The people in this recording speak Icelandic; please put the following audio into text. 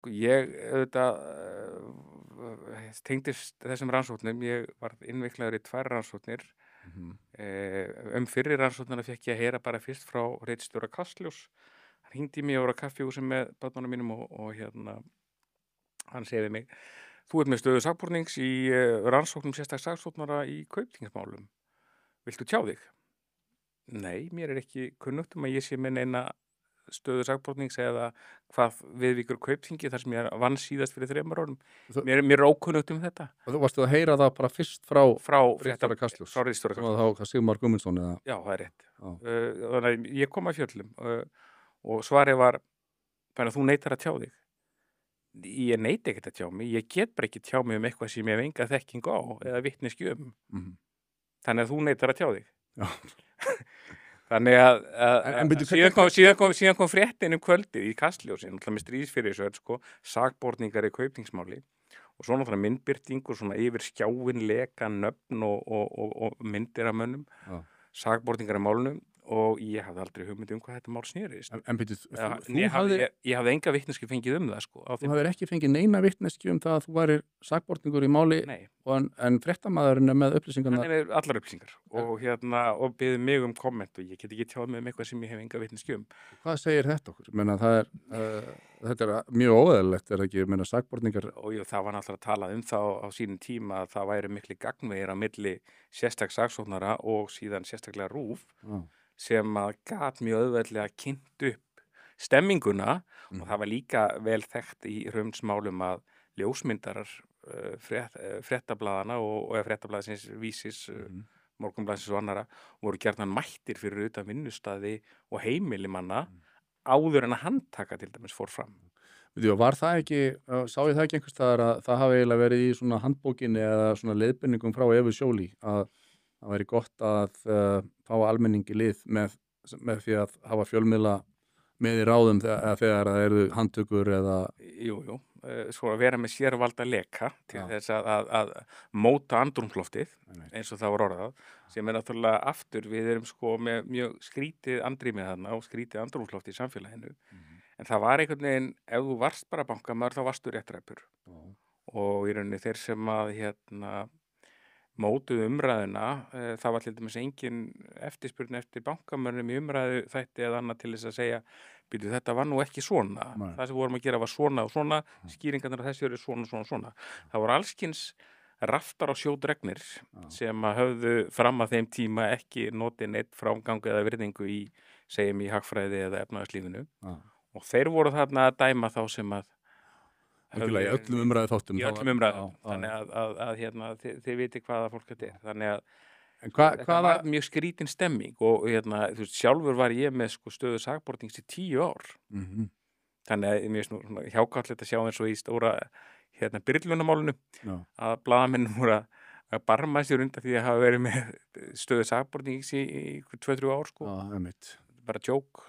Ég auðvitað tengdist þessum rannsóknum, ég varð innviklaður í 2 rannsóknir. Mhm. Fyrri rannsóknina fékk ég að heyra bara fyrst frá ritstjóra Kastljós. Hann hringdi í mig, ég var á kaffihúsi með börnunum mínum og hann segir við mig: "Þú ert með stöðu sakbornings í rannsóknum sérstaks saksóknara í Kaupþingsmálum. Viltu tjá þig?" Nei, mér er ekki kunnugt um að ég sé með neina stöðu sakbornings eða hvað viðvíkur Kaupþingi þar sem ég vann síðast fyrir 3 árum. Þú Mér er ókunnugt um þetta og þú varstu að heyra það bara fyrst frá frá ritstjóra Kastljóss, frá ritstjóra sem var Kastljóss. þá Sigmar Guðmundsson eða Já, það er rétt. já, Þannig að ég kom að fjöllum og svarið var: "Þannig að þú neitar að tjá þig." Ég neita ekkert að tjá mig, ég get bara ekki tjá mig um eitthvað sem ég hef enga þekkingu á eða vitneskju um. mhm, Þannig að þú neitar að tjá þig. já. Þannig að En bíddu, síðan kom fréttin um kvöldið í Kastljósi, náttúrulega með stríðsfyrirsögn, sko, sakborningar í Kaupþingsmáli og svo náttúrulega myndbirtingur svona yfir skjáin leka nöfn og myndir af mönnum, Já. sakborningar í málunum og ég hafði aldrei hugmynd um hvað þetta mál snerist. En bíddu, Ég hafði enga vitneskju fengið um það, sko, á þú þeim. hafðir ekki fengið neina vitneskju um það að þú værir sakborningur í máli Nei. en fréttamaðurinn er með Hann upplýsingarnar. er með allar upplýsingar og biður mig um komment og ég get ekki tjáð mig um eitthvað sem ég hef enga vitneskju um. Hvað segir þetta okkur? Ég meina, þetta er mjög óeðlilegt, er það ekki? Ég meina, sakborningar. Og það var náttúrulega talað um það á sínum tíma að það væri mikli gagnvegir á milli sérstaks saksóknara og síðan sérstaklega RÚV Já. sem að gat mjög auðveldlega kynnt upp stemminguna og það var líka vel þekkt í hraunsmálum að ljósmyndarar fréttablaðana og fréttablaðsins Vísis, Morgunblaðsins og annara voru gjarnan mættir fyrir utan vinnustaði og heimili manna áður en að handtaka til dæmis fór fram. Veitu, var það ekki, sá ég það ekki einhvers staðar að það hafi eiginlega verið í svona handbókinni eða svona leiðbeiningum frá Evu Joly að það væri gott að fá almenningi lið með því að hafa fjölmiðla með í ráðum þegar það eru handtökur eða. Jú, svo að vera með sérvalda leka til Já. þess að móta andrúmsloftið Nei. eins og það var orðað, sem er náttúrulega aftur, við erum sko með mjög skrítið andrýmið þarna og skrítið andrúmsloftið í samfélaginu, en það var einhvern veginn, ef þú varst bara bankamaður þá varstu réttræpur og í rauninni þeir sem að mótuðu umræðuna, það var til dæmis engin eftirspurn eftir bankamönnum í umræðu þætti eða annað til þess að segja: "Býtu, þetta var nú ekki svona. Nei. Það sem vorum að gera var svona og svona, skýringarnar á þessu eru svona, svona, svona." Það voru allskins raftar á sjódregnir sem að höfðu fram að þeim tíma ekki notið neitt framgang eða virðingu segjum í hagfræði eða efnahagslífinu og þeir voru þarna að dæma þá sem að Algjörlega, í öllum umræðu þáttum. í öllum umræðum, þannig að þið viti hvaða fólk þetta er. Þannig að En þetta hvaða. var mjög skrítin stemming og þú veist, sjálfur var ég með sko stöðu sakbornings í 10 ár. Mhm. Þannig að mér er svona hjákátlegt að sjá eins og í stóra Byrlunarmálinu Já. að blaðamenn voru að barma sér undan því að hafa verið með stöðu sakbornings í 2-3 ár, sko. Já, einmitt. Bara djók.